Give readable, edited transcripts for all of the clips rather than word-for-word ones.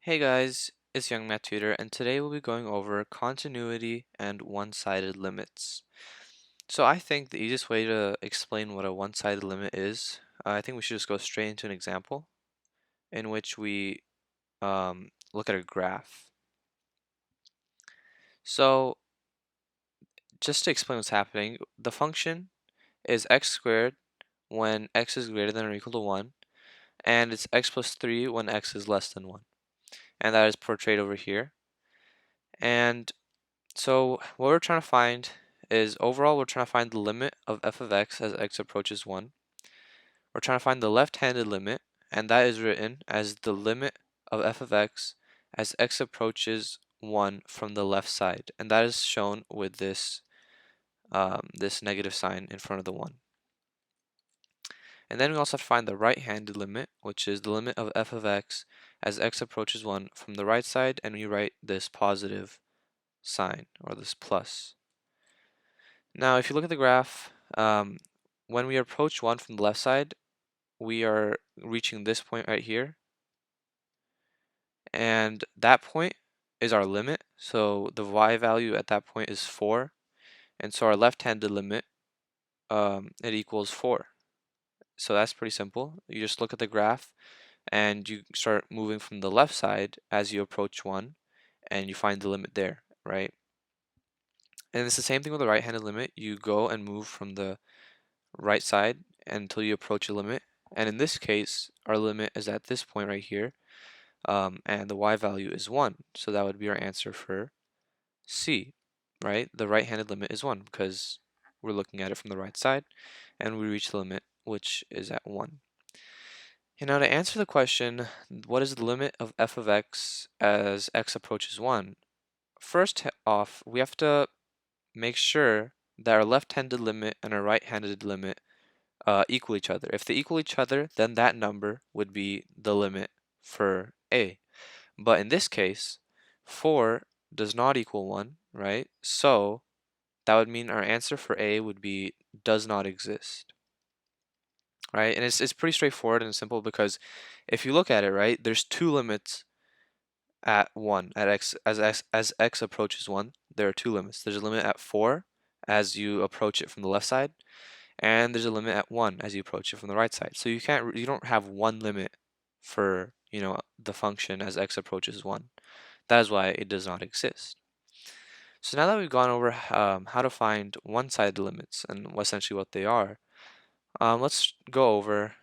Hey guys, it's Young Math Tutor, and today we'll be going over continuity and one-sided limits. So I think the easiest way to explain what a one-sided limit is, I think we should just go straight into an example in which we look at a graph. So just to explain what's happening, the function is x squared when x is greater than or equal to 1, and it's x plus 3 when x is less than 1. And that is portrayed over here. And so what we're trying to find is overall we're trying to find the limit of f of x as x approaches 1. We're trying to find the left-handed limit, and that is written as the limit of f of x as x approaches 1 from the left side, and that is shown with this negative sign in front of the 1. And then we also have to find the right-handed limit, which is the limit of f of x as x approaches 1 from the right side, and we write this positive sign, or this plus. Now, if you look at the graph, when we approach 1 from the left side, we are reaching this point right here. And that point is our limit. So the y value at that point is 4. And so our left-handed limit, it equals 4. So that's pretty simple. You just look at the graph and you start moving from the left side as you approach 1 and you find the limit there, right? And it's the same thing with the right-handed limit. You go and move from the right side until you approach a limit. And in this case, our limit is at this point right here, and the y value is 1. So that would be our answer for C, right? The right-handed limit is 1 because we're looking at it from the right side, and we reach the limit, which is at 1. And now to answer the question, what is the limit of f of x as x approaches 1? First off, we have to make sure that our left-handed limit and our right-handed limit equal each other. If they equal each other, then that number would be the limit for a. But in this case, 4 does not equal 1, right? So that would mean our answer for a would be does not exist, right? And it's pretty straightforward and simple because if you look at it, right, there's two limits at 1 at x as x approaches 1. There are two limits. There's a limit at 4 as you approach it from the left side, and there's a limit at 1 as you approach it from the right side. So you don't have one limit for, the function as x approaches 1. That is why it does not exist. So now that we've gone over how to find one-sided limits and essentially what they are, let's go over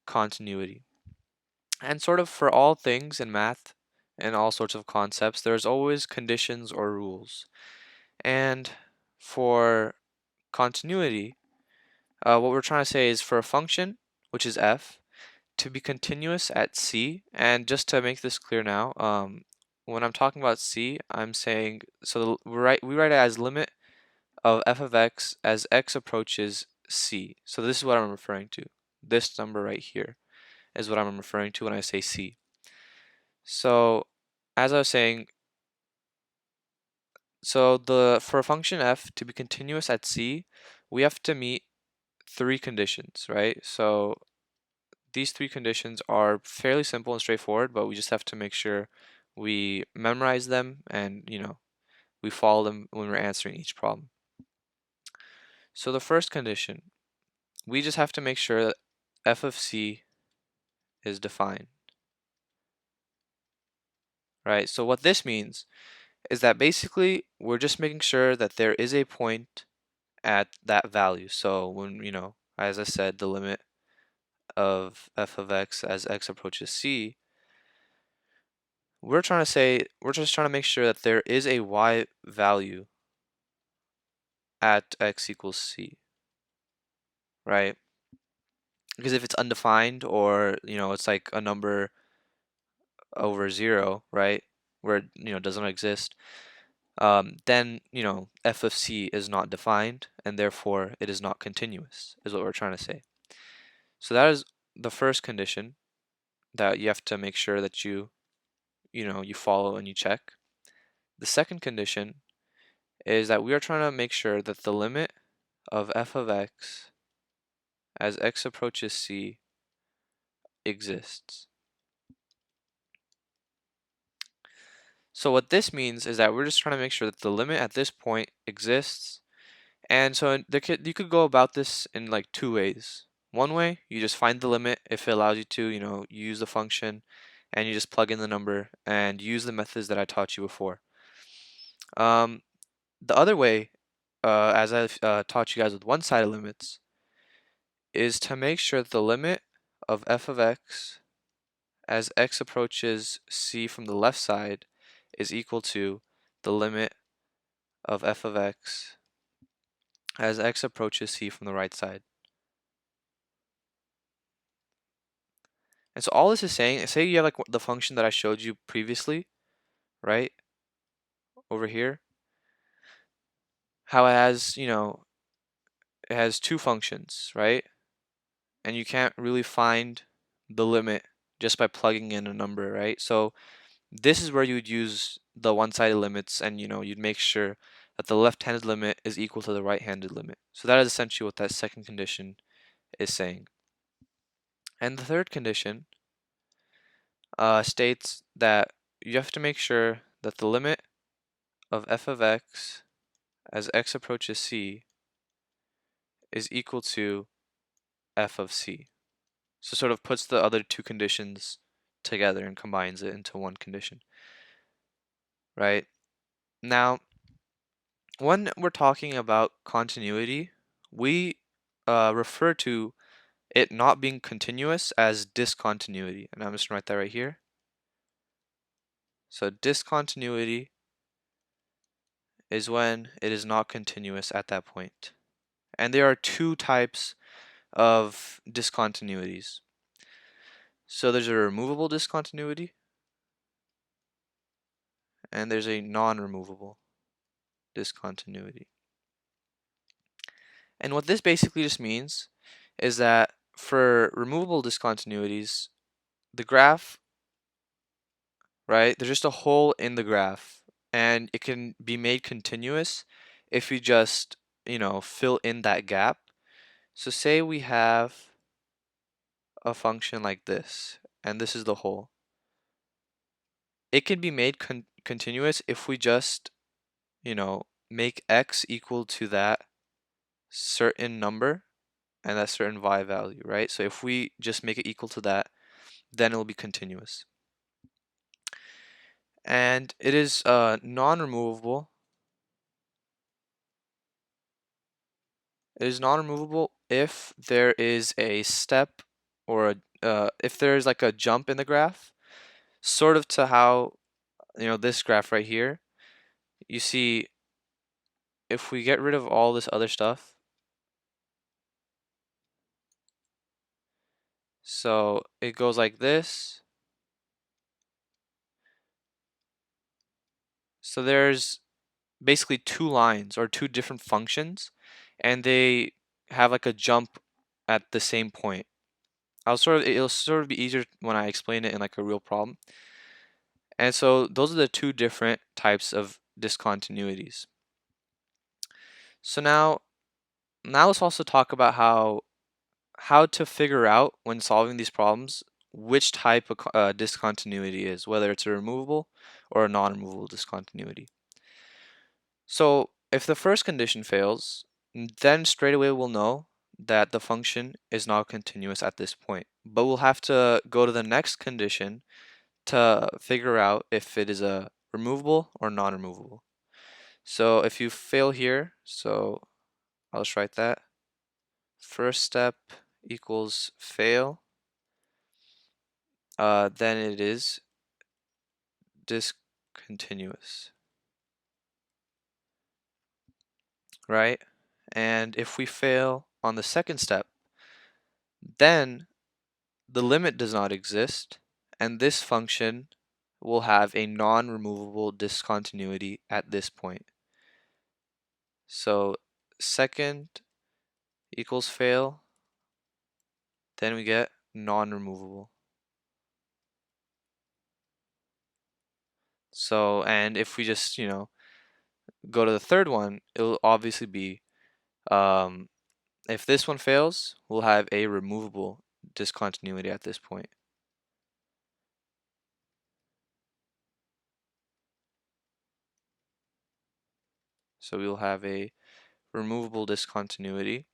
continuity. And sort of for all things in math and all sorts of concepts, there's always conditions or rules. And for continuity, what we're trying to say is for a function, which is f, to be continuous at c, and just to make this clear now, when I'm talking about c, I'm saying, so we write it as limit of f of x as x approaches c. So this is what I'm referring to. This number right here is what I'm referring to when I say c. So as I was saying, for a function f to be continuous at c, we have to meet three conditions, right? So these three conditions are fairly simple and straightforward, but we just have to make sure we memorize them and, we follow them when we're answering each problem. So the first condition, we just have to make sure that f of c is defined, right? So what this means is that basically we're just making sure that there is a point at that value. So when, as I said, the limit of f of x as x approaches c, we're just trying to make sure that there is a y value at x equals c, right? Because if it's undefined or, it's like a number over 0, right, where, it does not exist, then, f of c is not defined and therefore it is not continuous, is what we're trying to say. So that is the first condition that you have to make sure that you follow and you check. The second condition is that we are trying to make sure that the limit of f of x as x approaches c exists. So what this means is that we're just trying to make sure that the limit at this point exists. And so you could go about this in like two ways. One way, you just find the limit if it allows you to, you use the function and you just plug in the number and use the methods that I taught you before. Um, the other way, as I've taught you guys with one-sided limits, is to make sure that the limit of f of x as x approaches c from the left side is equal to the limit of f of x as x approaches c from the right side. And so all this is saying, say you have like the function that I showed you previously, right? Over here, how it has, it has two functions, right? And you can't really find the limit just by plugging in a number, right? So this is where you would use the one-sided limits and you'd make sure that the left-handed limit is equal to the right-handed limit. So that is essentially what that second condition is saying. And the third condition states that you have to make sure that the limit of f of x as x approaches c is equal to f of c. So sort of puts the other two conditions together and combines it into one condition, right? Now, when we're talking about continuity, we refer to it not being continuous as discontinuity. And I'm just going to write that right here. So discontinuity is when it is not continuous at that point. And there are two types of discontinuities. So there's a removable discontinuity and there's a non-removable discontinuity. And what this basically just means is that for removable discontinuities, the graph, right, there's just a hole in the graph and it can be made continuous if you just, fill in that gap. So say we have a function like this, and this is the hole. It can be made continuous if we just, make x equal to that certain number and that certain y value, right? So if we just make it equal to that, then it will be continuous. And it is non-removable. It is non-removable if there is a step or if there's like a jump in the graph, sort of to how, this graph right here. You see, if we get rid of all this other stuff, so it goes like this. So there's basically two lines or two different functions, and they have like a jump at the same point. It'll sort of be easier when I explain it in like a real problem. And so those are the two different types of discontinuities. So now let's also talk about how to figure out when solving these problems which type of discontinuity is, whether it's a removable or a non-removable discontinuity. So if the first condition fails, then straight away we'll know that the function is not continuous at this point. But we'll have to go to the next condition to figure out if it is a removable or non-removable. So if you fail here, so I'll just write that. First step equals fail, then it is discontinuous, right? And if we fail on the second step, then the limit does not exist, and this function will have a non-removable discontinuity at this point. So second equals fail, then we get non-removable. So, and if we just, go to the third one, it'll obviously be, if this one fails, we'll have a removable discontinuity at this point. So we will have a removable discontinuity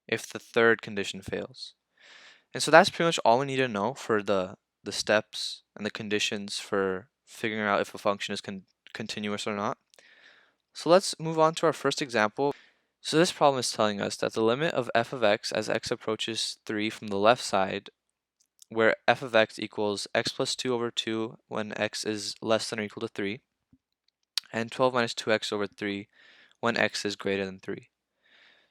if the third condition fails. And so that's pretty much all we need to know for the steps and the conditions for figuring out if a function is continuous or not. So let's move on to our first example. So this problem is telling us that the limit of f of x as x approaches 3 from the left side, where f of x equals x plus 2 over 2 when x is less than or equal to 3, and 12 minus 2x over 3 when x is greater than 3.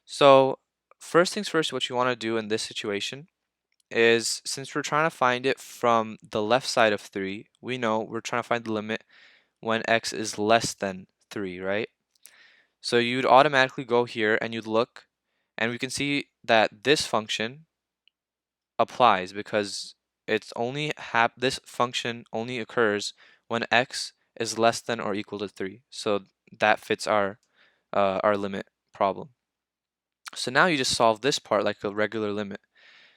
So first things first, what you want to do in this situation is, since we're trying to find it from the left side of 3, we know we're trying to find the limit when x is less than 3, right? So you'd automatically go here and you'd look, and we can see that this function applies because this function only occurs when x is less than or equal to 3. So that fits our limit problem. So now you just solve this part like a regular limit.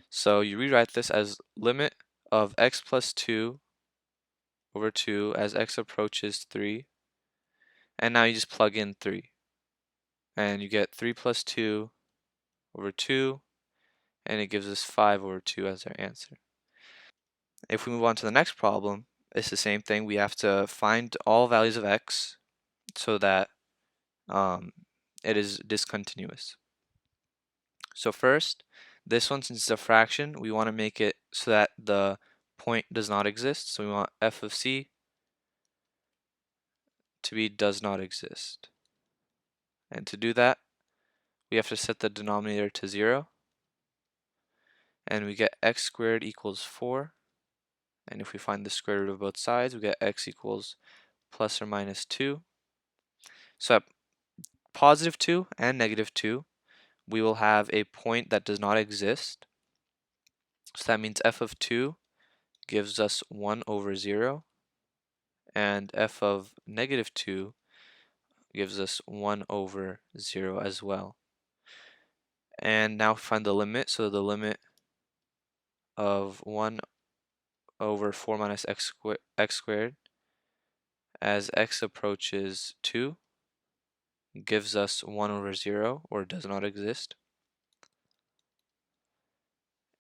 So you rewrite this as limit of x plus 2 over 2 as x approaches 3, and now you just plug in 3, and you get 3 plus 2 over 2, and it gives us 5 over 2 as our answer. If we move on to the next problem, it's the same thing. We have to find all values of x so that it is discontinuous. So first, this one, since it's a fraction, we want to make it so that the point does not exist. So we want f of c to be does not exist. And to do that, we have to set the denominator to 0. And we get x squared equals 4. And if we find the square root of both sides, we get x equals plus or minus 2. So at positive 2 and negative 2, we will have a point that does not exist. So that means f of 2 gives us 1 over 0, and f of negative 2 gives us 1 over 0 as well. And now find the limit. So the limit of 1 over 4 minus x squared as x approaches 2 gives us 1 over 0, or does not exist.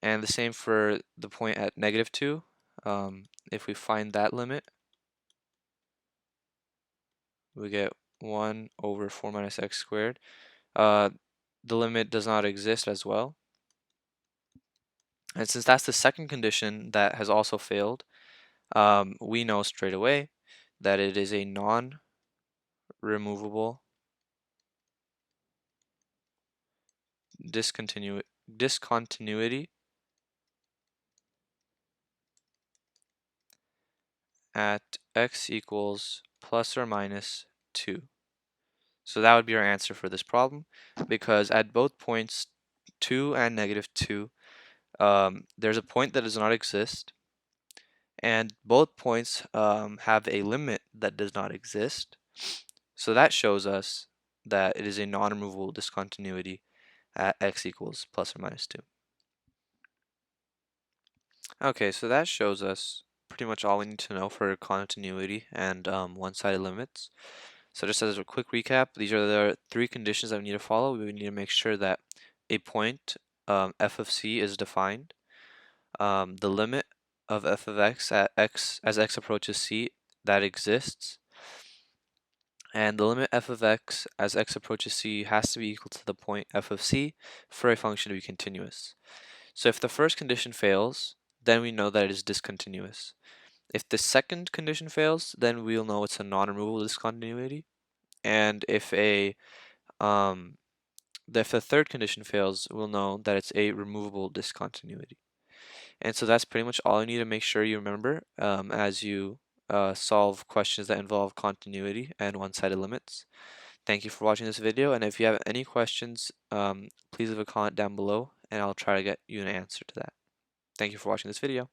And the same for the point at negative 2. If we find that limit, we get 1 over 4 minus x squared. The limit does not exist as well. And since that's the second condition that has also failed, we know straight away that it is a non-removable discontinuity at x equals plus or minus 2. So that would be our answer for this problem, because at both points 2 and negative 2, there's a point that does not exist, and both points have a limit that does not exist. So that shows us that it is a non-removable discontinuity at x equals plus or minus 2. Okay, so that shows us pretty much all we need to know for continuity and one-sided limits. So just as a quick recap, these are the 3 conditions that we need to follow. We need to make sure that a point f of c is defined, the limit of f of x at x as x approaches c that exists, and the limit f of x as x approaches c has to be equal to the point f of c for a function to be continuous. So if the first condition fails, then we know that it is discontinuous. If the second condition fails, then we'll know it's a non-removable discontinuity. And if the third condition fails, we'll know that it's a removable discontinuity. And so that's pretty much all you need to make sure you remember as you solve questions that involve continuity and one-sided limits. Thank you for watching this video, and if you have any questions, please leave a comment down below, and I'll try to get you an answer to that. Thank you for watching this video.